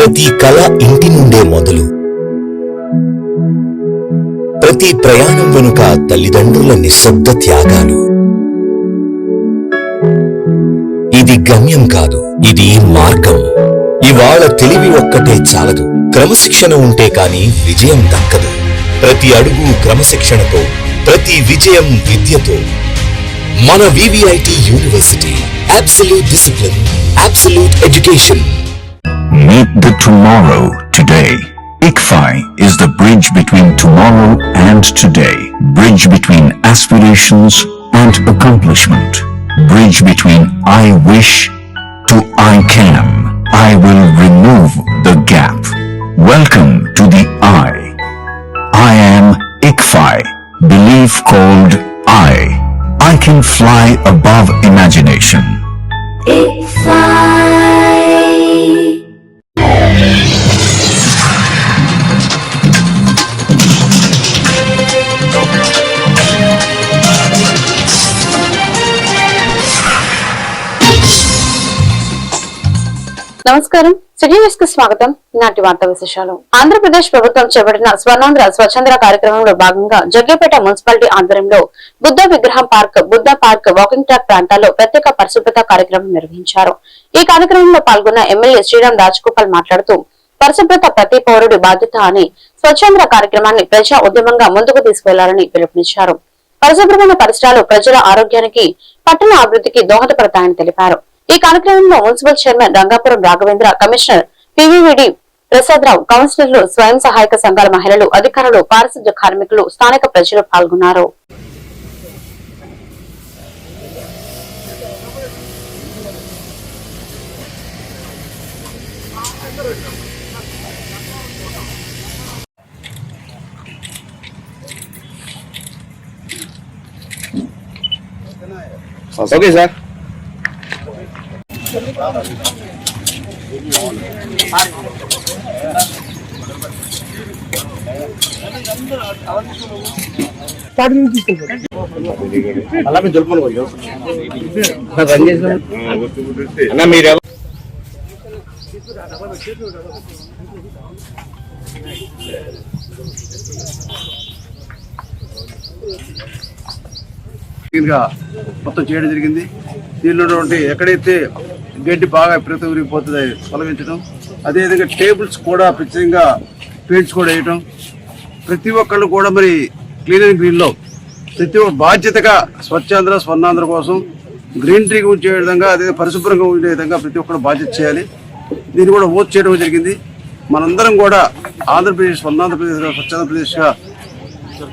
ప్రతి కళ ఇంటి నుండే మొదలు. ప్రతి ప్రయాణం వెనుక తల్లిదండ్రుల నిశ్శబ్ద త్యాగాలు. ఇది గమ్యం కాదు, ఇది మార్గం. ఇవాళ తెలివి ఒక్కటే చాలదు, క్రమశిక్షణ ఉంటే కాని విజయం దక్కదు. ప్రతి అడుగు క్రమశిక్షణతో, ప్రతి విజయం విద్యతో. మన VVIT university. Absolute discipline, absolute education. Meet the tomorrow today. ICFI is the bridge between tomorrow and today. Bridge between aspirations and accomplishment. Bridge between I wish to I can. I will remove the gap. Welcome to the I. I am ICFI. Belief called I. I can fly above imagination. ICFI. నమస్కారం, సిటీన్యూస్ కు స్వాగతం. నాటి వార్తా విశేషాలు. ఆంధ్రప్రదేశ్ ప్రభుత్వం చేపట్టిన స్వర్ణాంధ్ర స్వచ్ఛంద్ర కార్యక్రమంలో భాగంగా జగ్గేపేట మున్సిపాలిటీ ఆధ్వర్యంలో బుద్ధ విగ్రహం park, Buddha park, walking track ప్రాంతాల్లో ప్రత్యేక పరిశుభ్రత కార్యక్రమం నిర్వహించారు. ఈ కార్యక్రమంలో పాల్గొన్న ఎమ్మెల్యే శ్రీరామ్ రాజగోపాల్ మాట్లాడుతూ, పరిశుభ్రత ప్రతి పౌరుడి బాధ్యత అని స్వచ్ఛంద్ర కార్యక్రమాన్ని ప్రజా ఉద్యమంగా ముందుకు తీసుకువెళ్లాలని పిలుపునిచ్చారు. పరిశుభ్రమైన పరిసరాలు ప్రజల ఆరోగ్యానికి, పట్టణ అభివృద్ధికి దోహదపడతాయని తెలిపారు. ఈ కార్యక్రమంలో municipal chairman Rangapuram Raghavendra, commissioner పివివిడి Prasadarao, కౌన్సిలర్లు, స్వయం సహాయక సంఘాల మహిళలు, అధికారులు, పారిశుద్ధ్య కార్మికులు, స్థానిక ప్రజలు పాల్గొన్నారు. Okay sir. అలా మీరు జరుపుకోండి అన్న. మీరు మొత్తం చేయడం జరిగింది. దీనిలో ఎక్కడైతే గడ్డి బాగా విపరీతం విరిగిపోతుంది తొలగించడం, అదేవిధంగా టేబుల్స్ కూడా ప్రత్యేకంగా పెయింట్స్ కూడా వేయటం. ప్రతి ఒక్కళ్ళు కూడా మరి క్లీన్ అండ్ గ్రీన్లో ప్రతి ఒక్క బాధ్యతగా స్వచ్ఛాంధ్ర స్వర్ణాంధ్ర కోసం గ్రీనరీగా ఉంచే విధంగా, అదే పరిశుభ్రంగా ఉండే విధంగా ప్రతి ఒక్కరు బాధ్యత చేయాలి. దీన్ని కూడా ఓట్ చేయడం జరిగింది. మనందరం కూడా ఆంధ్రప్రదేశ్ స్వర్ణాంధ్రప్రదేశ్ స్వచ్ఛాంధ్రప్రదేశ్గా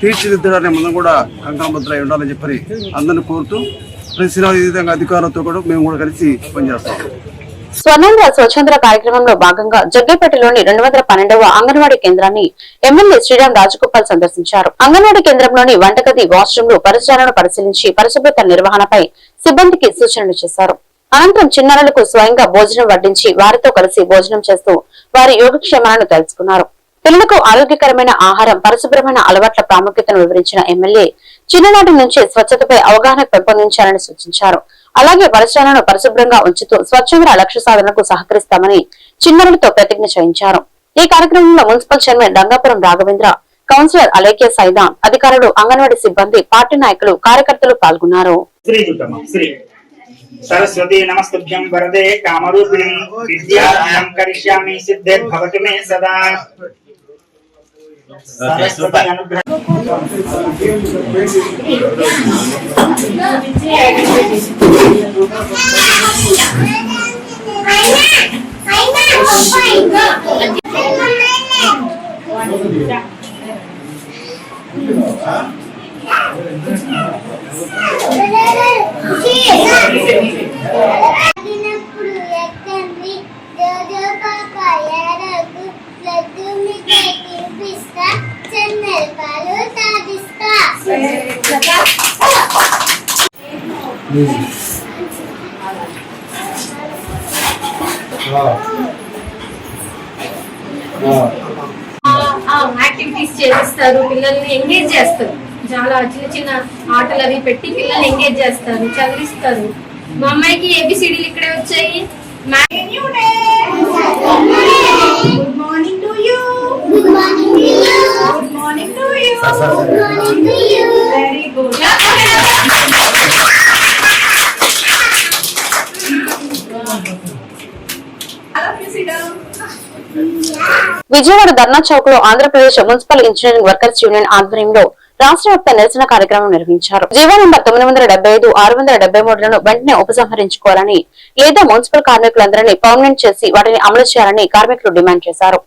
తీర్చిదిద్దడానికి మనం కూడా కంకణబద్ధులై ఉండాలని చెప్పి అందరిని కోరుతూ ప్రతి విధంగా అధికారులతో కూడా మేము కూడా కలిసి పనిచేస్తాం. స్వర్ణాంధ్ర స్వచ్ఛంద్ర కార్యక్రమంలో భాగంగా జగ్గేపేటలోని 212వ అంగన్వాడీ కేంద్రాన్ని ఎమ్మెల్యే శ్రీరామ్ రాజగోపాల్ సందర్శించారు. అంగన్వాడీ కేంద్రంలోని వంటగది, వాష్రూమ్లు, పరిసరాలను పరిశీలించి పరిశుభ్రత నిర్వహణపై సిబ్బందికి సూచనలు చేశారు. అనంతరం చిన్నారులకు స్వయంగా భోజనం వడ్డించి వారితో కలిసి భోజనం చేస్తూ వారి యోగక్షేమాలను తెలుసుకున్నారు. పిల్లలకు ఆరోగ్యకరమైన ఆహారం, పరిశుభ్రమైన అలవాట్ల ప్రాముఖ్యతను వివరించిన ఎమ్మెల్యే చిన్ననాటి నుంచే స్వచ్ఛతపై అవగాహన పెంపొందించాలని సూచించారు. అలాగే పరిసరాలను పరిశుభ్రంగా ఉంచుతూ స్వచ్ఛంద్ర లక్ష్య సాధనకు సహకరిస్తామని చిన్నారులతో ప్రతిజ్ఞ చేయించారు. ఈ కార్యక్రమంలో municipal chairman Rangapuram Raghavendra, councillor Alekhya Saidam, అధికారులు, అంగన్వాడీ సిబ్బంది, పార్టీ నాయకులు, కార్యకర్తలు పాల్గొన్నారు. సరస్వతి నమస్తుభ్యం వరదే కామరూపిణి విద్యార్థం కరిష్యామి సిద్ధిర్భవతు మే సదా. సరస్వతి అనుగ్రహం. యాక్టివిటీస్ చేస్తారు, పిల్లల్ని ఎంగేజ్ చేస్తారు. చాలా చిన్న చిన్న ఆటలు అవి పెట్టి పిల్లల్ని ఎంగేజ్ చేస్తారు, చదివిస్తారు. మా అమ్మాయికి ఏబిసిడీలు ఇక్కడే వచ్చాయి. Very good. విజయవాడ ధర్నా చౌక్ లో Andhra Pradesh municipal engineering workers union ఆధ్వర్యంలో రాష్ట్ర వ్యాప్త నిరసన కార్యక్రమం నిర్వహించారు. జీవో నంబర్ 975, 673లను వెంటనే ఉపసంహరించుకోవాలని లేదా మున్సిపల్ కార్మికులందరినీ పర్మనెంట్ చేసి వాటిని అమలు చేయాలని కార్మికులు డిమాండ్ చేశారు.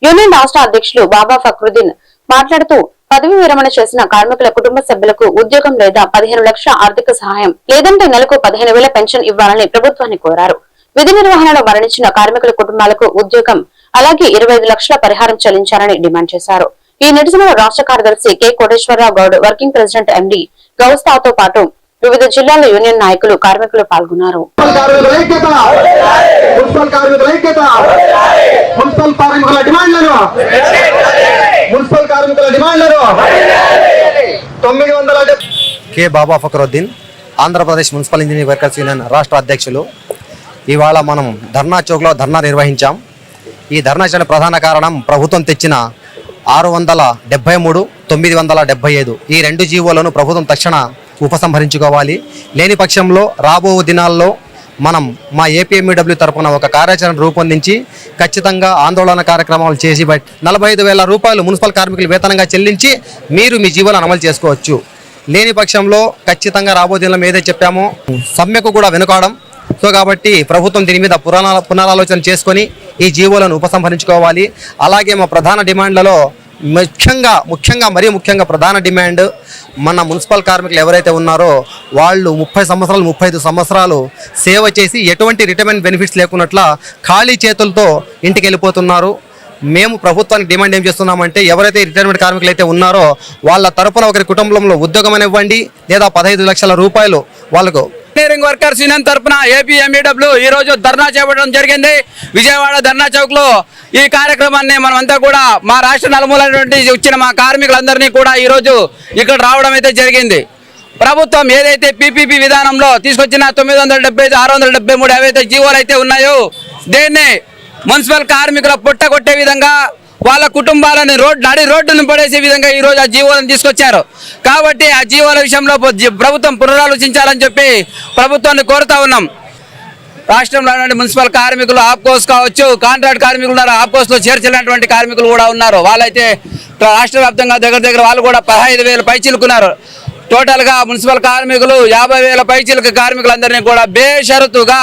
యూనియన్ రాష్ట్ర అధ్యక్షులు బాబా ఫక్రుద్దీన్ మాట్లాడుతూ పదవి విరమణ చేసిన కార్మికుల కుటుంబ సభ్యులకు ఉద్యోగం లేదా 15 లక్షల ఆర్థిక సహాయం లేదంటే నెలకు 15,000 పెన్షన్ ఇవ్వాలని ప్రభుత్వాన్ని కోరారు. విధి నిర్వహణలో మరణించిన కార్మికుల కుటుంబాలకు ఉద్యోగం అలాగే 25 లక్షల పరిహారం చెల్లించాలని డిమాండ్ చేశారు. ఈ నిరసనలో రాష్ట్ర కార్యదర్శి K Koteswararao Goud, working president ఎండి గౌస్తాతో పాటు వివిధ జిల్లాల యూనియన్ నాయకులు, కార్మికులు పాల్గొన్నారు. కె బాబా Fakruddin, Andhra Pradesh municipal engineering workers union రాష్ట్ర అధ్యక్షులు. ఇవాళ మనం ధర్నా చౌక్లో ధర్నా నిర్వహించాం. ఈ ధర్నా చేయడానికి ప్రధాన కారణం ప్రభుత్వం తెచ్చిన 673, 975 ఈ 2 జీవోలను ప్రభుత్వం తక్షణ ఉపసంహరించుకోవాలి. లేని పక్షంలో రాబో దినాల్లో మనం మా ఏపీఎంఈడబ్ల్యూ తరఫున ఒక కార్యాచరణ రూపొందించి ఖచ్చితంగా ఆందోళన కార్యక్రమాలు చేసి 45,000 రూపాయలు మున్సిపల్ కార్మికులు వేతనంగా చెల్లించి మీరు మీ జీవోలను అమలు చేసుకోవచ్చు. లేని పక్షంలో ఖచ్చితంగా రాబో దినాల్లో ఏదైతే చెప్పామో సమ్మెకు కూడా వెనుకాడం. సో కాబట్టి ప్రభుత్వం దీని మీద పునరాలోచన చేసుకొని ఈ జీవోలను ఉపసంహరించుకోవాలి. అలాగే మా ప్రధాన డిమాండ్లలో ముఖ్యంగా ప్రధాన డిమాండ్, మన మున్సిపల్ కార్మికులు ఎవరైతే ఉన్నారో వాళ్ళు 30 సంవత్సరాలు 35 సంవత్సరాలు సేవ చేసి ఎటువంటి రిటైర్మెంట్ బెనిఫిట్స్ లేకున్నట్ల ఖాళీ చేతులతో ఇంటికి వెళ్ళిపోతున్నారు. మేము ప్రభుత్వానికి డిమాండ్ ఏం చేస్తున్నామంటే ఎవరైతే రిటైర్మెంట్ కార్మికులు అయితే ఉన్నారో వాళ్ళ తరపున ఒకరి కుటుంబంలో ఉద్యోగం ఇవ్వండి లేదా 15 లక్షల రూపాయలు వాళ్ళకు. ఇంజనీరింగ్ వర్కర్స్ యూనియన్ తరఫున ఏపీఎంఈడబ్ల్యూ ఈ రోజు ధర్నా చేపట్టడం జరిగింది. విజయవాడ ధర్నా చౌక్ లో ఈ కార్యక్రమాన్ని మనమంతా కూడా మా రాష్ట్ర నలుమూలైనటువంటి వచ్చిన మా కార్మికులందరినీ కూడా ఈ రోజు ఇక్కడ రావడం అయితే జరిగింది. ప్రభుత్వం ఏదైతే పీపీపీ విధానంలో తీసుకొచ్చిన 975, 673 ఏవైతే జీవోలు అయితే ఉన్నాయో దీన్ని మున్సిపల్ కార్మికుల పుట్టగొట్టే విధంగా వాళ్ళ కుటుంబాలను రోడ్డును పడేసే విధంగా ఈ రోజు ఆ జీవోలను తీసుకొచ్చారు. కాబట్టి ఆ జీవోల విషయంలో ప్రభుత్వం పునరాలోచించాలని చెప్పి ప్రభుత్వాన్ని కోరుతా ఉన్నాం. రాష్ట్రంలో మున్సిపల్ కార్మికులు ఆప్కోస్ కావచ్చు, కాంట్రాక్ట్ కార్మికులు ఉన్నారు, ఆప్కోస్ లో చేర్చినటువంటి కార్మికులు కూడా ఉన్నారు. వాళ్ళైతే రాష్ట్ర వ్యాప్తంగా దగ్గర వాళ్ళు కూడా 15,000 పైచిలుకున్నారు. టోటల్ గా మున్సిపల్ కార్మికులు 50,000 పైచిలుకు కార్మికులందరినీ కూడా బేషరతుగా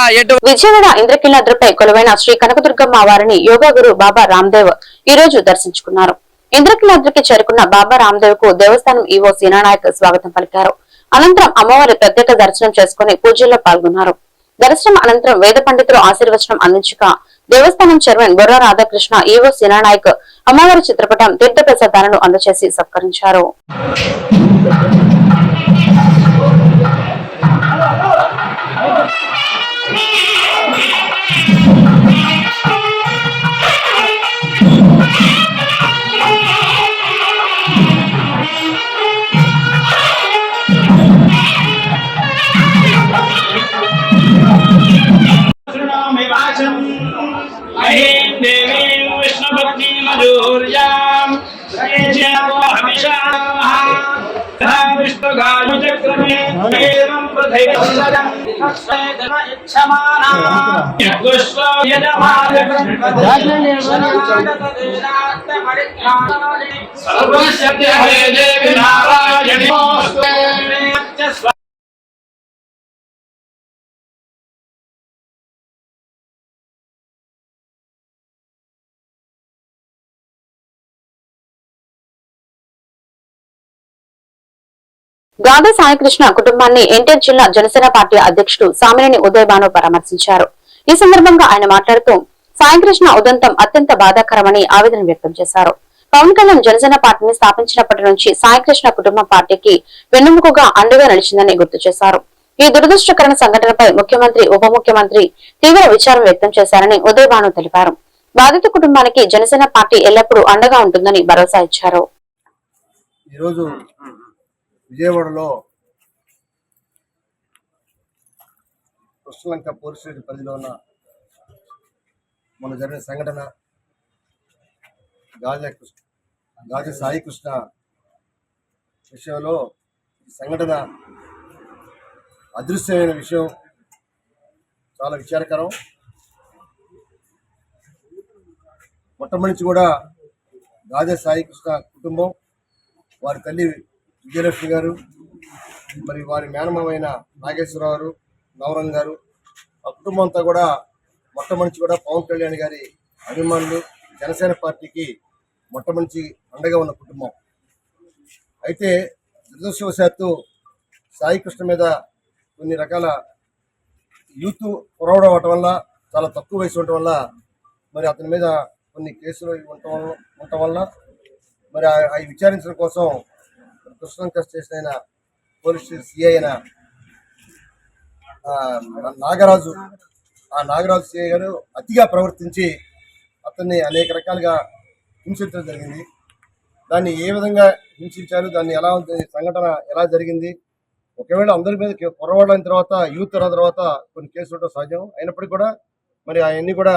విజయవాడ ఇంద్రకీలాద్రిపై కొలువైన శ్రీ కనకదుర్గమ్మ వారిని యోగా గురు బాబా రామ్దేవ్ ఈ రోజు దర్శించుకున్నారు. ఇంద్రకీలాద్రికి చేరుకున్న బాబా రామ్దేవ్ కు దేవస్థానం ఈవో సీనానాయక్ స్వాగతం పలికారు. అనంతరం అమ్మవారి ప్రత్యేక దర్శనం చేసుకుని పూజల్లో పాల్గొన్నారు. దర్శనం అనంతరం వేద పండితులు ఆశీర్వచనం అందించగా దేవస్థానం చైర్మన్ బొర్రా రాధాకృష్ణ, ఈవో సీనానాయక్ అమ్మవారి చిత్రపటం, తీర్థ ప్రసాదాలను అందజేసి సత్కరించారు. గాదా సాయికృష్ణ కుటుంబాన్ని ఎన్టీఆర్ జిల్లా జనసేన పార్టీ అధ్యక్షుడు సామినేని ఉదయ్ భాను పరామర్శించారు. ఈ సందర్భంగా ఆయన మాట్లాడుతూ సాయికృష్ణ ఉదంతం అత్యంత బాధాకరమని ఆవేదన వ్యక్తం చేశారు. పవన్ కళ్యాణ్ జనసేన పార్టీని స్థాపించినప్పటి నుంచి సాయికృష్ణ కుటుంబం పార్టీకి వెన్నెముకగా అండగా నిలిచిందని గుర్తు చేశారు. ఈ దురదృష్టకరణ సంఘటనపై ముఖ్యమంత్రి, ఉప ముఖ్యమంత్రి తీవ్ర విచారం వ్యక్తం చేశారని ఉదయ్ భాను తెలిపారు. బాధిత కుటుంబానికి జనసేన పార్టీ ఎల్లప్పుడూ అండగా ఉంటుందని భరోసా ఇచ్చారు. విజయవాడలో కృష్ణలంక పోలీస్ స్టేషన్ పరిధిలో ఉన్న మన జరిగిన సంఘటన, గాజా సాయి కృష్ణ విషయంలో ఈ సంఘటన అదృశ్యమైన విషయం, చాలా విచారకరం. మొట్టమొదటి కూడా గాదే సాయికృష్ణ కుటుంబం, వారి తల్లి విజయలక్ష్మి గారు, మరి వారి మేనమామైన నాగేశ్వరరావు గారు, నవరంగ్ గారు, ఆ కుటుంబం అంతా కూడా మొట్టమొదటి కూడా పవన్ కళ్యాణ్ గారి అభిమానులు, జనసేన పార్టీకి మొట్టమొదటి అండగా ఉన్న కుటుంబం. అయితే దురదృష్టవశాత్తు సాయికృష్ణ మీద కొన్ని రకాల యూత్ పొరవడం అవటం వల్ల, చాలా తక్కువ వయసు ఉండటం వల్ల, మరి అతని మీద కొన్ని కేసులు ఉండటం వల్ల మరి అవి విచారించడం కోసం కృష్ణంక స్టేషన్ అయిన పోలీస్ సిఐ అయిన నాగరాజు సిఐ గారు అతిగా ప్రవర్తించి అతన్ని అనేక రకాలుగా హింసించడం జరిగింది. దాన్ని ఏ విధంగా హింసించారు, దాన్ని ఎలా సంఘటన ఎలా జరిగింది, ఒకవేళ అందరి మీద పొరవడిన తర్వాత యూత్ తర్వాత కొన్ని కేసులు ఉండడం సహజం. అయినప్పటికీ కూడా మరి అవన్నీ కూడా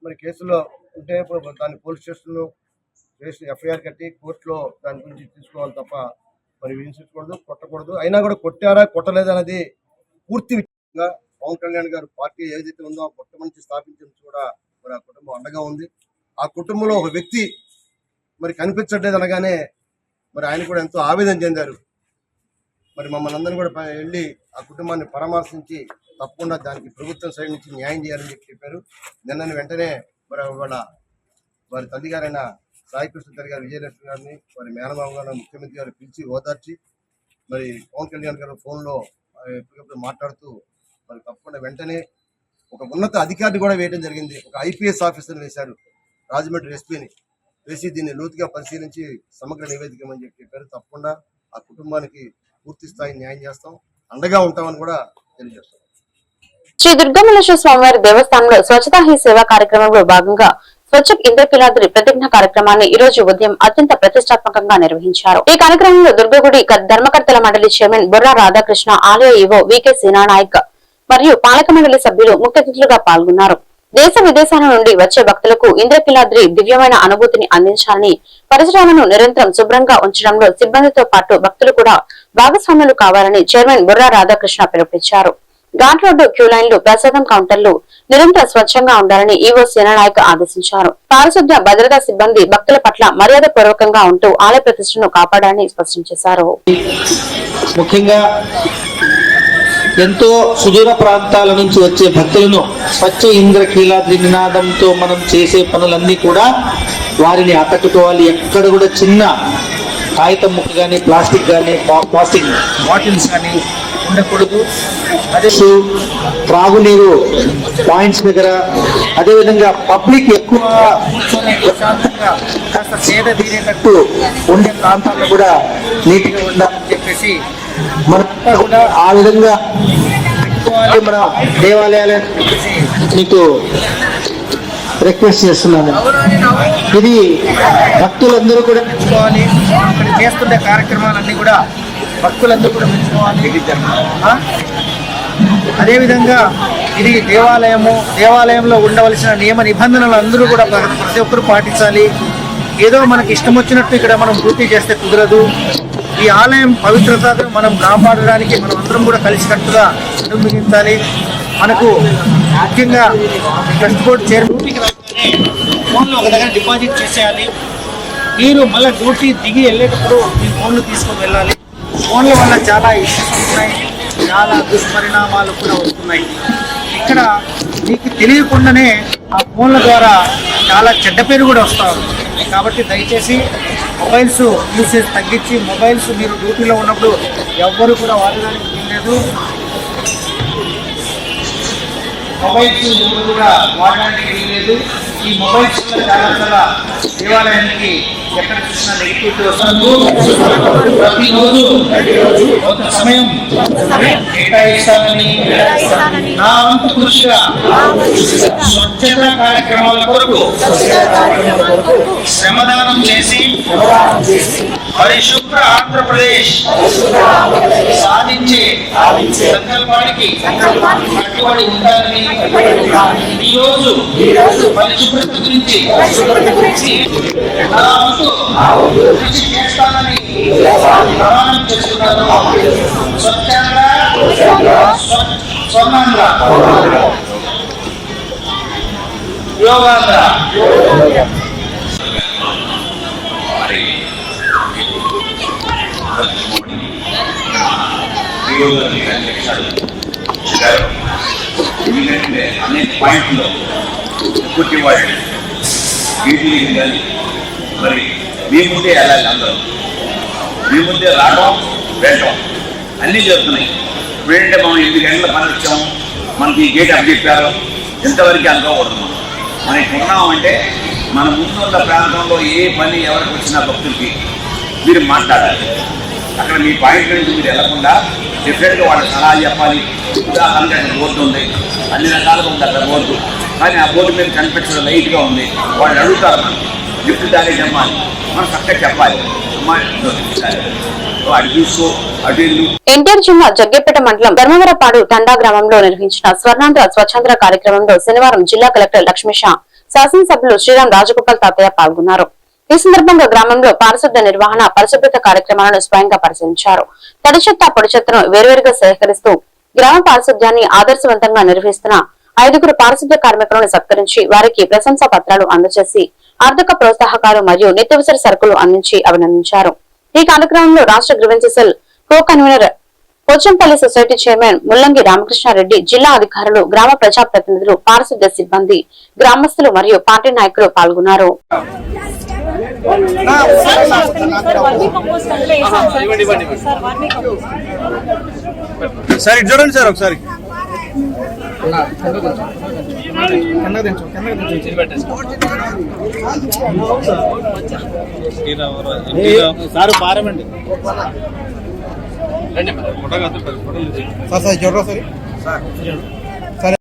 మరి కేసుల్లో ఉంటే దాన్ని పోలీస్ స్టేషన్లో ఎఫ్ఐఆర్ కట్టి కోర్టులో దాని గురించి తీసుకోవాలి తప్ప మరి హింసించకూడదు, కొట్టకూడదు. అయినా కూడా కొట్టారా కొట్టలేదా అనేది పూర్తి విధంగా పవన్ కళ్యాణ్ గారు పార్టీ ఏదైతే ఉందో ఆ మొట్టమొదటి స్థాపించిన కూడా మరి ఆ కుటుంబం అండగా ఉంది. ఆ కుటుంబంలో ఒక వ్యక్తి మరి కనిపించట్లేదు అనగానే మరి ఆయన కూడా ఎంతో ఆవేదన చెందారు. మరి మమ్మల్ని అందరినీ కూడా వెళ్ళి ఆ కుటుంబాన్ని పరామర్శించి తప్పకుండా దానికి ప్రభుత్వం సైడ్ నుంచి న్యాయం చేయాలని చెప్పారు. నిన్న వెంటనే మరి వారి తల్లి గారైన సాయికృష్ణ తల్లి గారు విజయలక్ష్మి గారిని, వారి మేనమామ గారు, ముఖ్యమంత్రి గారు పిలిచి ఓదార్చి మరి పవన్ కళ్యాణ్ గారు ఫోన్లో ఎప్పటికప్పుడు మాట్లాడుతూ మరి తప్పకుండా వెంటనే ఒక ఉన్నత అధికారిని కూడా వేయడం జరిగింది. ఒక ఐపీఎస్ ఆఫీసర్ని వేశారు, రాజమండ్రి ఎస్పీని వేసి దీన్ని లోతుగా పరిశీలించి సమగ్ర నివేదిక అని చెప్పారు. తప్పకుండా ఆ కుటుంబానికి పూర్తి స్థాయి న్యాయం చేస్తాం, అండగా ఉంటామని కూడా తెలియజేస్తాం. శ్రీ దుర్గామల్లేశ్వర స్వామివారి దేవస్థానంలో స్వచ్ఛతా హీ సేవా కార్యక్రమంలో భాగంగా స్వచ్ఛ ఇంద్రకీలాద్రి ప్రతిజ్ఞ కార్యక్రమాన్ని ఈ రోజు ఉదయం అత్యంత ప్రతిష్టాత్మకంగా నిర్వహించారు. ఈ కార్యక్రమంలో దుర్గగుడి ధర్మకర్తల మండలి చైర్మన్ బుర్రా రాధాకృష్ణ, ఆలయ ఈవో వికే సీనానాయక్ మరియు పాలక మండలి సభ్యులు ముఖ్య అతిథులుగా పాల్గొన్నారు. దేశ విదేశాల నుండి వచ్చే భక్తులకు ఇంద్రకీలాద్రి దివ్యమైన అనుభూతిని అందించాలని, పరిసరాలను నిరంతరం శుభ్రంగా ఉంచడంలో సిబ్బందితో పాటు భక్తులు కూడా భాగస్వాములు కావాలని చైర్మన్ బుర్రా రాధాకృష్ణ పిలుపునిచ్చారు. ఘాట్ రోడ్డు క్యూ లైన్లు, ప్రసాదం కౌంటర్లు నిరంతరం స్వచ్ఛంగా ఉండాలని ఈవో సేనానాయక్ ఆదేశించారు. పారిశుద్ధ్య భద్రతా సిబ్బంది భక్తుల పట్ల మర్యాద పూర్వకంగా ఉంటూ ఆలయ ప్రతిష్టను కాపాడాలని స్పష్టం చేశారు. ముఖ్యంగా ఎంతో సుదూర ప్రాంతాల నుంచి వచ్చే భక్తులను స్వచ్ఛ ఇంద్రకీలాద్రి నినాదంతో మనం చేసే పనులన్నీ కూడా వారిని ఆకట్టుకోవాలి. ఎక్కడ కూడా చిన్న కాగితం ముక్క కానీ ప్లాస్టిక్ బాటిల్స్ కానీ ఉండకూడదు. అదే త్రాగునీరు పాయింట్స్ దగ్గర, అదేవిధంగా పబ్లిక్ ఎక్కువ కూర్చొని ప్రశాంతంగా కాస్త సేద తీరేటట్టు ఉండే ప్రాంతాల్లో కూడా నీట్గా ఉండాలని చెప్పేసి మనంతా కూడా ఆ విధంగా పెట్టుకోవాలి మన దేవాలయాలని చెప్పేసి మీకు రిక్వెస్ట్ చేస్తున్నాను. ఇది భక్తులందరూ కూడా మెచ్చుకోవాలి. ఇక్కడ చేస్తున్న కార్యక్రమాలన్నీ కూడా భక్తులందరూ కూడా మెచ్చుకోవాలి. అదేవిధంగా ఇది దేవాలయంలో ఉండవలసిన నియమ నిబంధనలు అందరూ కూడా ప్రతి ఒక్కరు పాటించాలి. ఏదో మనకి ఇష్టం వచ్చినట్టు ఇక్కడ మనం పూర్తి చేస్తే కుదరదు. ఈ ఆలయం పవిత్రతను మనం కాపాడడానికి మనం అందరం కూడా కలిసికట్టుగా నిర్మించాలి. మనకు ముఖ్యంగా ట్రస్ట్ బోర్డు చైర్మన్ ఫోన్లో ఒక దగ్గర డిపాజిట్ చేసేయాలి. మీరు మళ్ళీ డ్యూటీ దిగి వెళ్ళేటప్పుడు మీ ఫోన్లు తీసుకొని వెళ్ళాలి. ఫోన్ల వల్ల చాలా ఇష్యూస్ వస్తున్నాయి, చాలా దుష్పరిణామాలు కూడా వస్తున్నాయి. ఇక్కడ మీకు తెలియకుండానే ఆ ఫోన్ల ద్వారా చాలా చెడ్డ పేరు కూడా వస్తారు. కాబట్టి దయచేసి మొబైల్స్ యూసేజ్ తగ్గించి, మొబైల్స్ మీరు డ్యూటీలో ఉన్నప్పుడు ఎవ్వరు కూడా వాడడానికి వీల్లేదు. మొబైల్స్ కూడా వాడడానికి వీల్లేదు. ఈ మొబైల్స్ చాలా దేవాలయానికి ఎక్కడ చూసినా నెగిటివిటీ వస్తుంది. ప్రతిరోజు కొంత సమయం కేటాయిస్తానని నా వంతు కృషిగా స్వచ్ఛత కార్యక్రమాల కొరకు శ్రమదానం చేసి పరిశుభ్ర ఆంధ్రప్రదేశ్ సాధించే సంకల్పానికి కట్టుబడి ఉండాలని ఈరోజు పరిశుభ్రత గురించి నా వంతు కృషి చేస్తానని ప్రమాణం చేస్తున్నాను. స్వచ్ఛంగా స్వర్ణంగా యోగాంధ్ర. ఎందుకంటే అనేక పాయింట్లు కూర్చోవాలి వీటిని కానీ మరి మీ ముందే వెళ్ళాలి, అందరూ మీ ముందే రావడం వెళ్ళడం అన్నీ జరుగుతున్నాయి. ఇప్పుడేంటే మనం 8 గంటల పని వచ్చాము, మనకి గేట్ అప్ చెప్పారు, ఎంతవరకు అనుకోకూడదు. మనం ఇక్కడ ఉన్నామంటే మన ముందున్న ప్రాంతంలో ఏ పని ఎవరికి వచ్చినా భక్తులకి మీరు మాట్లాడాలి. అక్కడ మీ పాయింట్ నుంచి మీరు వెళ్లకుండా డిఫరెంట్గా వాళ్ళ సలహాలు చెప్పాలి. ఉదాహరణకి అక్కడ బోర్డు ఉంది, అన్ని రకాలుగా ఉంది అక్కడ బోర్డు, కానీ ఆ బోర్డు మీద కనిపించడం లైట్గా ఉంది. వాళ్ళు అడుగుతారు, మనం గిఫ్ట్ దాగే చెప్పాలి, మనం చక్కగా చెప్పాలి. అటు చూసుకో అటు ఎన్టీఆర్ జిల్లా జగ్గేపేట మండలం ధర్మవరపాడు తండా గ్రామంలో నిర్వహించిన స్వర్ణాంధ్ర స్వచ్ఛంద్ర కార్యక్రమంలో శనివారం జిల్లా కలెక్టర్ లక్ష్మీషా, శాసనసభ్యులు శ్రీరామ్ రాజగోపాల్ తాతయ్య పాల్గొన్నారు. ఈ సందర్భంగా గ్రామంలో పారిశుద్ధ్య నిర్వహణ, పరిశుభ్రత కార్యక్రమాలను స్వయంగా పరిశీలించారు. తడి చెత్త, పొడి చెత్తను వేర్వేరుగా సేకరిస్తూ గ్రామ పారిశుద్ధ్యాన్ని ఆదర్శవంతంగా నిర్వహిస్తున్న 5గురు పారిశుద్ధ్య కార్మికులను సత్కరించి వారికి ప్రశంసా పత్రాలు అందజేసి ఆర్థిక ప్రోత్సాహకాలు మరియు నిత్యావసర సరుకులు అందించి అభినందించారు. ఈ కార్యక్రమంలో రాష్ట్ర grievance cell co convener Pochampalli society chairman Mullangi Ramakrishna Reddy, జిల్లా అధికారులు, గ్రామ ప్రజాప్రతినిధులు, పారిశుద్ధ్య సిబ్బంది, గ్రామస్తులు మరియు పార్టీ నాయకులు పాల్గొన్నారు. సార్ చూడండి సార్ ఒకసారి సార్ పారమండి సార్ చూడరా సార్ సరే.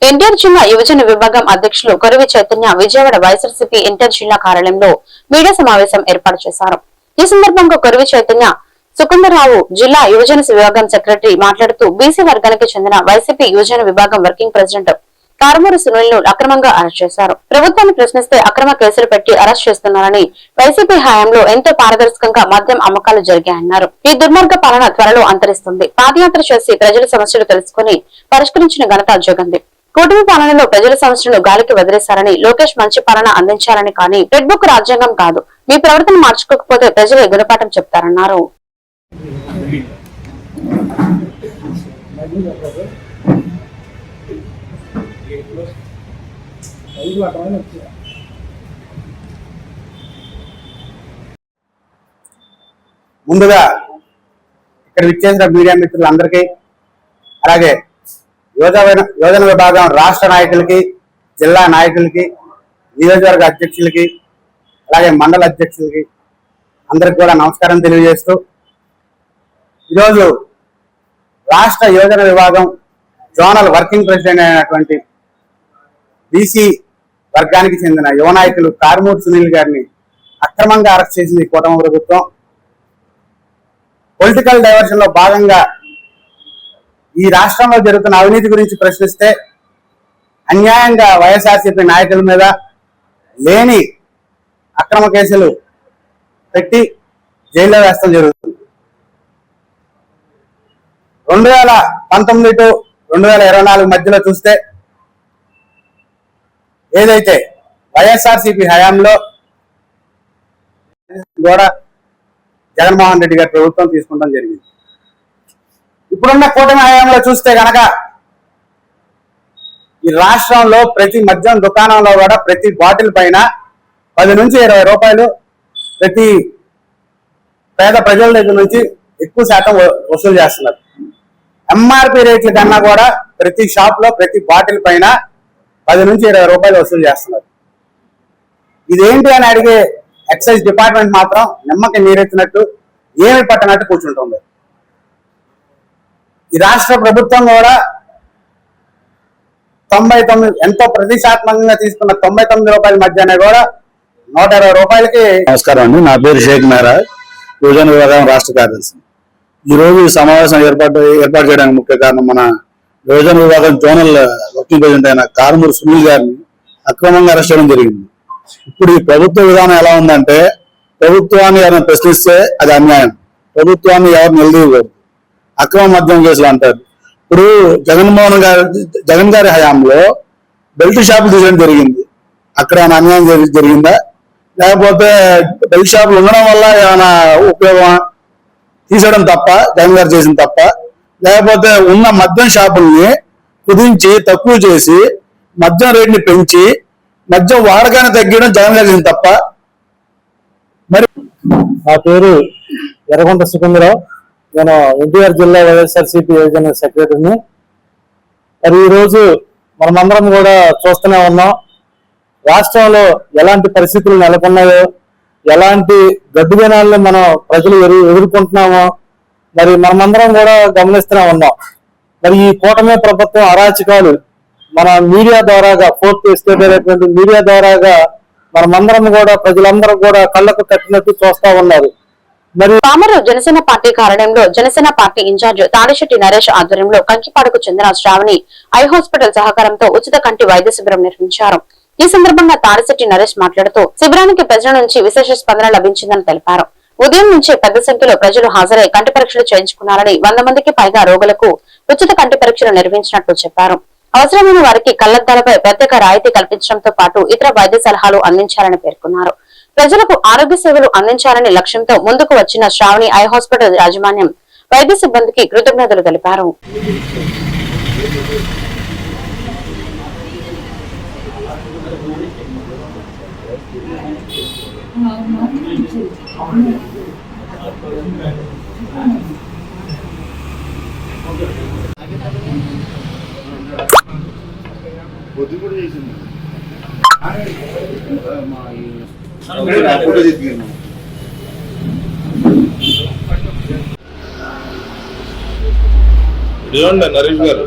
ఎన్టీఆర్ జిల్లా యువజన విభాగం అధ్యక్షులు కొరవి చైతన్య విజయవాడ వైఎస్ఆర్సీపీ ఎన్టీఆర్ జిల్లా కార్యాలయంలో మీడియా సమావేశం ఏర్పాటు చేశారు. ఈ సందర్భంగా కొరవి చైతన్య సుకుందరరావు జిల్లా యువజన విభాగం సెక్రటరీ మాట్లాడుతూ బీసీ వర్గానికి చెందిన వైసీపీ యువజన విభాగం వర్కింగ్ ప్రెసిడెంట్ కారుమూరి సునీల్ ను అక్రమంగా అరెస్ట్ చేశారు. ప్రభుత్వాన్ని ప్రశ్నిస్తే అక్రమ కేసులు పెట్టి అరెస్ట్ చేస్తున్నారని, వైసీపీ హయాంలో ఎంతో పారదర్శకంగా మద్యం అమ్మకాలు జరిగాయన్నారు. ఈ దుర్మార్గ పాలన త్వరలో అంతరిస్తుంది. పాదయాత్ర చేసి ప్రజల సమస్యలు తెలుసుకుని పరిష్కరించిన ఘనత జగన్ది. కూటమి పాలనలో ప్రజల సమస్యలను గాలికి వదిలేశారని, లోకేష్ మంచి పాలన అందించాలని, కానీ రెడ్ బుక్ రాజ్యాంగం కాదు. మీ ప్రవర్తన మార్చుకోకపోతే ప్రజలే గుణపాఠం చెప్తారన్నారు. ముందుగా ఇక్కడ విచ్చేసిన మీడియా మిత్రులందరికీ, అలాగే యోజన విభాగం రాష్ట్ర నాయకులకి, జిల్లా నాయకులకి, నియోజకవర్గ అధ్యక్షులకి, అలాగే మండల అధ్యక్షులకి అందరికి కూడా నమస్కారం తెలియజేస్తూ, ఈరోజు రాష్ట్ర యోజన విభాగం జోనల్ వర్కింగ్ ప్రెసిడెంట్ అయినటువంటి బీసీ వర్గానికి చెందిన యువ నాయకులు కారుమూరి సునీల్ గారిని అక్రమంగా అరెస్ట్ చేసింది కూటమి ప్రభుత్వం. పొలిటికల్ డైవర్షన్ లో భాగంగా ఈ రాష్ట్రంలో జరుగుతున్న అవినీతి గురించి ప్రశ్నిస్తే అన్యాయంగా వైఎస్ఆర్సీపీ నాయకుల మీద లేని అక్రమ కేసులు పెట్టి జైల్లో వేస్తాం జరుగుతుంది. 2019 టు 2024 మధ్యలో చూస్తే ఏదైతే వైఎస్ఆర్సీపీ హయాంలో కూడా జగన్మోహన్ రెడ్డి గారి ప్రభుత్వం తీసుకుంటాం జరిగింది. ఇప్పుడున్న కూటమి హయాంలో చూస్తే గనక ఈ రాష్ట్రంలో ప్రతి మద్యం దుకాణంలో కూడా ప్రతి బాటిల్ పైన 10 నుంచి 20 రూపాయలు ప్రతి పేద ప్రజల దగ్గర నుంచి ఎక్కువ శాతం వసూలు చేస్తున్నారు. ఎంఆర్పి రేట్ల కన్నా కూడా ప్రతి షాప్ లో ప్రతి బాటిల్ పైన 10 నుంచి 20 రూపాయలు వసూలు చేస్తున్నారు. ఇదేంటి అని అడిగే ఎక్సైజ్ డిపార్ట్మెంట్ మాత్రం నిమ్మకి నీరెత్తినట్టు ఏమి పట్టనట్టు కూర్చుంటుంది. ఈ రాష్ట్ర ప్రభుత్వం కూడా 99 ఎంతో ప్రతిష్టాత్మకంగా తీసుకున్న 99 రూపాయల మధ్యనే కూడా 120 రూపాయలకి. నమస్కారం అండి, నా పేరు షేక్ మెహరాజ్, యువజన విభాగం రాష్ట్ర కార్యదర్శి. ఈ రోజు ఈ సమావేశం ఏర్పాటు చేయడానికి ముఖ్య కారణం మన యువజన విభాగం జోనల్ వర్కింగ్ ప్రెసిడెంట్ అయిన కారుమూరి సునీల్ గారిని అక్రమంగా అరెస్ట్ చేయడం జరిగింది. ఇప్పుడు ఈ ప్రభుత్వ విధానం ఎలా ఉందంటే, ప్రభుత్వాన్ని ఎవరైనా ప్రశ్నిస్తే అది అన్యాయం, ప్రభుత్వాన్ని ఎవరు నిలదీయకూడదు, అక్రమ మద్యం కేసులు అంటారు. ఇప్పుడు జగన్ గారి హయాంలో బెల్ట్ షాపులు తీయడం జరిగింది. అక్కడ ఏమైనా అన్యాయం జరిగిందా? లేకపోతే బెల్ట్ షాపులు ఉండడం వల్ల ఏమైనా ఉపయోగమా? తీసేయడం తప్ప, జగన్ గారు చేసిన తప్ప? లేకపోతే ఉన్న మద్యం షాపుల్ని కుదించి తక్కువ చేసి మద్యం రేట్ని పెంచి మద్యం వాడకాన్ని తగ్గించడం జగన్ గారు చేసిన తప్ప? మరి నా పేరు ఎర్రగొండ సుకుందరావు, నేను ఎన్టీఆర్ జిల్లా వైఎస్ఆర్సీపీ యువజన సెక్రటరీని. మరి ఈరోజు మనమందరం కూడా చూస్తూనే ఉన్నాం, రాష్ట్రంలో ఎలాంటి పరిస్థితులు నెలకొన్నాయో, ఎలాంటి గడ్డుదినాలను మనం ప్రజలు ఎదుర్కొంటున్నామో మరి మనమందరం కూడా గమనిస్తూనే ఉన్నాం. మరి ఈ కూటమి ప్రభుత్వం అరాచకాలు మన మీడియా ద్వారాగా, ఫోర్త్ ఎస్టేట్ అయినటువంటి మీడియా ద్వారాగా మనమందరం కూడా ప్రజలందరూ కూడా కళ్ళకు కట్టినట్టు చూస్తా ఉన్నారు. మరి పామరు జనసేన పార్టీ కార్యాలయంలో జనసేన పార్టీ ఇన్ఛార్జ్ తాడిశెట్టి నరేష్ ఆధ్వర్యంలో కంకిపాడుకు చెందిన శ్రావణి ఐ హాస్పిటల్ సహకారంతో ఉచిత కంటి వైద్య శిబిరం నిర్వహించారు. ఈ సందర్భంగా తాడిశెట్టి నరేష్ మాట్లాడుతూ శిబిరానికి ప్రజల నుంచి విశేష స్పందన లభించిందని తెలిపారు. ఉదయం నుంచే పెద్ద సంఖ్యలో ప్రజలు హాజరై కంటి పరీక్షలు చేయించుకున్నారని, 100 మందికి పైగా రోగులకు ఉచిత కంటి పరీక్షలు నిర్వహించినట్లు చెప్పారు. అవసరమైన వారికి కళ్లద్దాలపై ప్రత్యేక రాయితీ కల్పించడంతో పాటు ఇతర వైద్య సలహాలు అందించాలని పేర్కొన్నారు. ప్రజలకు ఆరోగ్య సేవలు అందించాలనే లక్ష్యంతో ముందుకు వచ్చిన శ్రావణి ఐ హాస్పిటల్ యాజమాన్యం వైద్య సిబ్బందికి కృతజ్ఞతలు తెలిపారు. నరేష్ గారు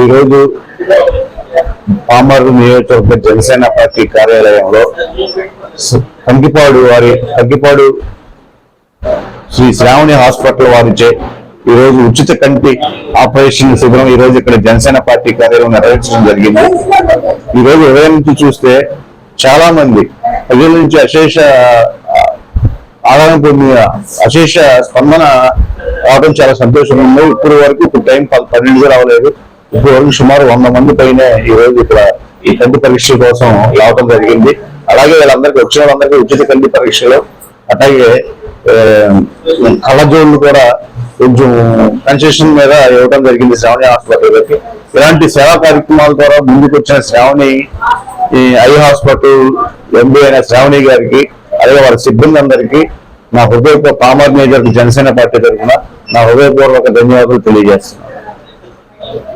ఈరోజు పామరు నియోజకవర్గ జనసేన పార్టీ కార్యాలయంలో కంకిపాడు శ్రీ శ్రావణి హాస్పిటల్ వారిచే ఈ రోజు ఉచిత కంటి ఆపరేషన్ శిబిరం ఈ రోజు ఇక్కడ జనసేన పార్టీ కార్యాలయం నిర్వహించడం జరిగింది. ఈ రోజు ఉదయం నుంచి చూస్తే చాలా మంది ప్రజల నుంచి అశేష ఆదాయం పొందిన అశేష స్పందన రావడం చాలా సంతోషంగా ఉంది. ఇప్పుడు వరకు ఇప్పుడు టైం 12 అవ్వలేదు. ఇప్పుడు వరకు సుమారు 100 మంది పైన ఈ రోజు ఇక్కడ ఈ కంటి పరీక్ష కోసం రావడం జరిగింది. అలాగే వీళ్ళందరికీ వచ్చిన వాళ్ళందరికీ ఉచిత కంటి పరీక్షలు, అట్లాగే కళ్ళజోళ్ళు కూడా కొంచెం కన్సెషన్ మీద ఇవ్వడం జరిగింది శ్రావణి హాస్పిటల్కి. ఇలాంటి సేవా కార్యక్రమాల ద్వారా ముందుకు వచ్చిన శ్రావణి ఐ హాస్పిటల్ ఎండి అయిన శ్రావణి గారికి, అలాగే వారి సిబ్బంది అందరికీ నా హృదయపూర్వక పామర్ మేజర్ జనసేన పార్టీ తరఫున నా హృదయపూర్వక ధన్యవాదాలు తెలియజేస్తున్నాను.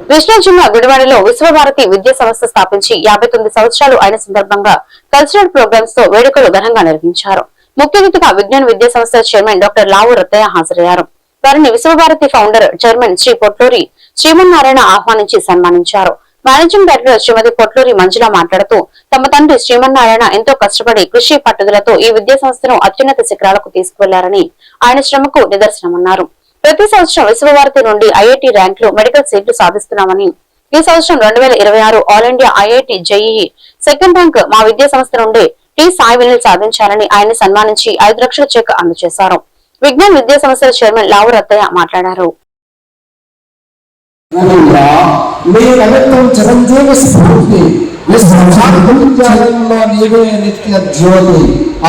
కృష్ణా జిల్లా గుడివాడలో విశ్వభారతి విద్యా సంస్థ స్థాపించి 59 సంవత్సరాలు అయిన సందర్భంగా కల్చరల్ ప్రోగ్రామ్స్ తో వేడుకలు ఘనంగా నిర్వహించారు. ముఖ్య అతిథిగా విజ్ఞాన విద్యా సంస్థ చైర్మన్ డాక్టర్ లావు రత్తయ్య హాజరయ్యారు. వారిని విశ్వభారతి ఫౌండర్ చైర్మన్ శ్రీ పొట్లూరి శ్రీమన్నారాయణ ఆహ్వానించి సన్మానించారు. మేనేజింగ్ డైరెక్టర్ శ్రీమతి పొట్లూరి మంజుల మాట్లాడుతూ తమ తండ్రి శ్రీమన్నారాయణ ఎంతో కష్టపడి కృషి పట్టుదలతో ఈ విద్యా సంస్థను అత్యున్నత శిఖరాలకు తీసుకువెళ్లారని ఆయన శ్రమకు నిదర్శనమన్నారు. ప్రతి సంవత్సరం విశ్వభారతి నుండి ఐఐటి ర్యాంకులు మెడికల్ సీట్లు సాధిస్తున్నామని, ఈ సంవత్సరం 2026 all India IIT JEE second rank మా విద్యా సంస్థ నుండి టి సాయి వినిల్ సాధించాలని ఆయన సన్మానించి 5 లక్షల చెక్ అందజేశారు. విజ్ఞాన విద్యా సంస్థల చైర్మన్ లావు రత్తయ్య మాట్లాడారు.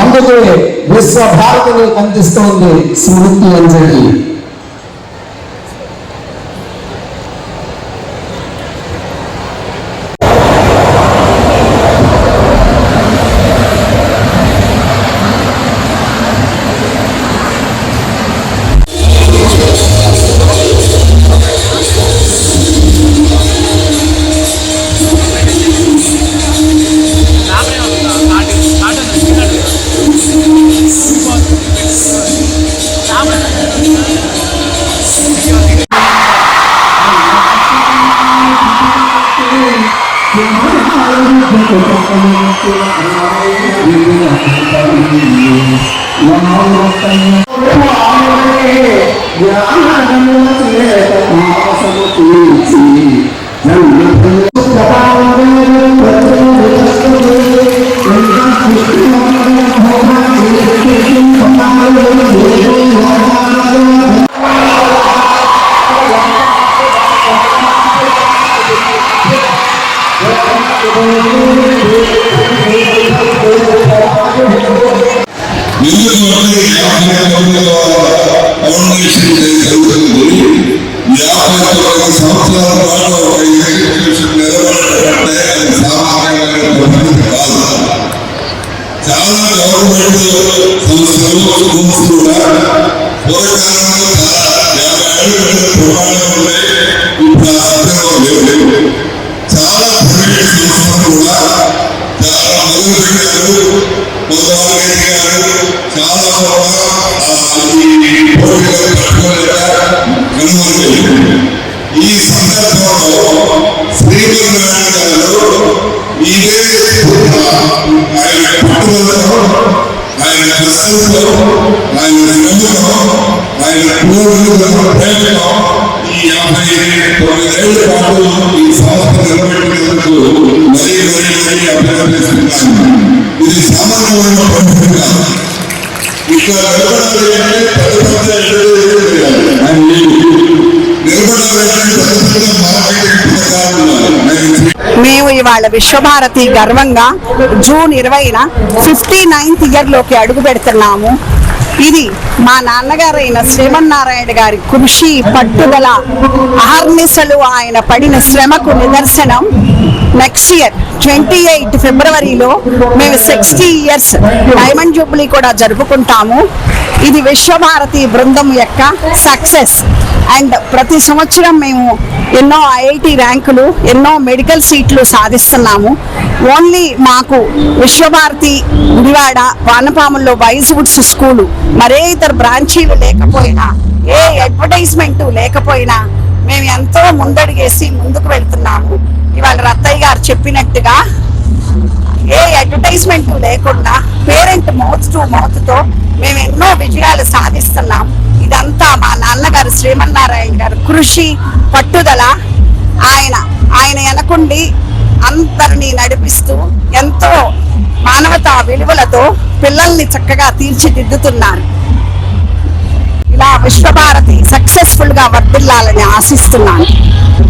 అందుకే విశ్వభారతిని అందిస్తోంది స్మృతి అంజలి. ఈ సందర్భంలో శ్రీమన్నారాయణ గారు ఇదే ఆయన పట్టుదలతో, ఆయన కష్టంతో, ఆయన శ్రమతో, ఆయన ప్రేమతో ఈ 59 ఏళ్ల పాటు ఈ సంస్థ నిలబెట్టినందుకు మరీ అభినందిస్తున్నాను. ఇది సామాన్యమైన పరిస్థితి కాదు. ఇక్కడ నిలబడాలి అంటే మేము ఇవాళ విశ్వభారతి గర్వంగా జూన్ 20న 59th ఇయర్లోకి అడుగు పెడుతున్నాము. ఇది మా నాన్నగారైన శ్రీమన్నారాయణ గారి కృషి పట్టుదల, అహర్నిశలు ఆయన పడిన శ్రమకు నిదర్శనం. నెక్స్ట్ ఇయర్ 28 ఫిబ్రవరిలో మేము 60 years డైమండ్ జూబ్లీ కూడా జరుపుకుంటాము. ఇది విశ్వభారతి బృందం యొక్క సక్సెస్. అండ్ ప్రతి సంవత్సరం మేము ఎన్నో ఐఐటి ర్యాంకులు, ఎన్నో మెడికల్ సీట్లు సాధిస్తున్నాము. ఓన్లీ మాకు విశ్వభారతి గుడివాడ వానపాముల్లో వైజ్వుడ్స్ స్కూలు, మరే ఇతర బ్రాంచీలు లేకపోయినా, ఏ అడ్వర్టైజ్మెంట్ లేకపోయినా మేము ఎంతో ముందడుగేసి ముందుకు వెళ్తున్నాము. ఇవాళ రత్తయ్య గారు చెప్పినట్టుగా ఏ అడ్వర్టైజ్మెంట్ లేకుండా పేరెంట్ మౌత్ టు మౌత్ తో మేము ఎన్నో విజయాలు సాధిస్తున్నాం. ఇదంతా మా నాన్నగారు శ్రీమన్నారాయణ గారు కృషి పట్టుదల. ఆయన వెనకుండి అందరినీ నడిపిస్తూ ఎంతో మానవతా విలువలతో పిల్లల్ని చక్కగా తీర్చిదిద్దుతున్నారు. విశ్వభారతి సక్సెస్ఫుల్ గా వర్ధిల్లాలని ఆశిస్తున్నాను.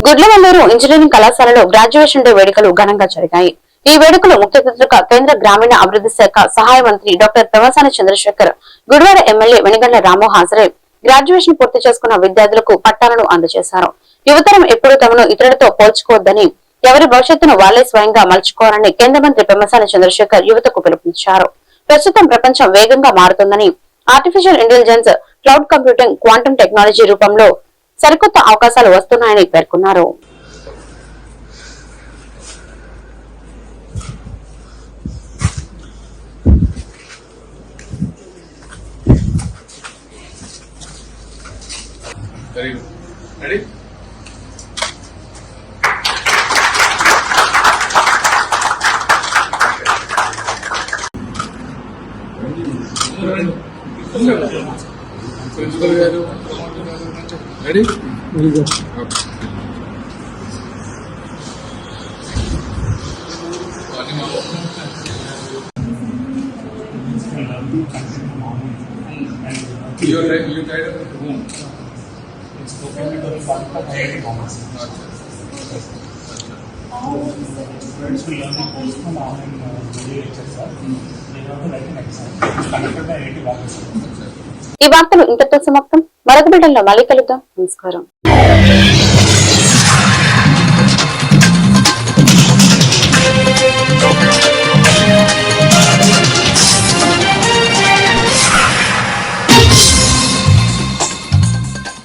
గుడ్లవల్లూరు ఇంజనీరింగ్ కళాశాలలో గ్రాడ్యుయేషన్ డే వేడుకలు ఘనంగా జరిగాయి. ఈ వేడుకలు ముఖ్య అతిథిగా కేంద్ర గ్రామీణ అభివృద్ధి శాఖ సహాయ మంత్రి డాక్టర్ పెమ్మసాని చంద్రశేఖర్, గుడివాడ ఎమ్మెల్యే వెనిగండ్ల రాము హాజరై గ్రాడ్యుయేషన్ పూర్తి చేసుకున్న విద్యార్థులకు పట్టాలను అందజేశారు. యువతరం ఎప్పుడూ తమను ఇతరులతో పోల్చుకోవద్దని, ఎవరి భవిష్యత్తును వాళ్లే స్వయంగా మలుచుకోవాలని కేంద్ర మంత్రి పెమ్మసాని చంద్రశేఖర్ యువతకు పిలుపునిచ్చారు. ప్రస్తుతం ప్రపంచం వేగంగా మారుతుందని, artificial intelligence, cloud computing, quantum technology రూపంలో సరికొత్త అవకాశాలు వస్తున్నాయని పేర్కొన్నారు. Ready? Ready? You tied up at home. ఈ వార్తలు ఇంతటితో సమాప్తం. మరొక బిడ్డల్లో మళ్ళీ కలుద్దాం. నమస్కారం.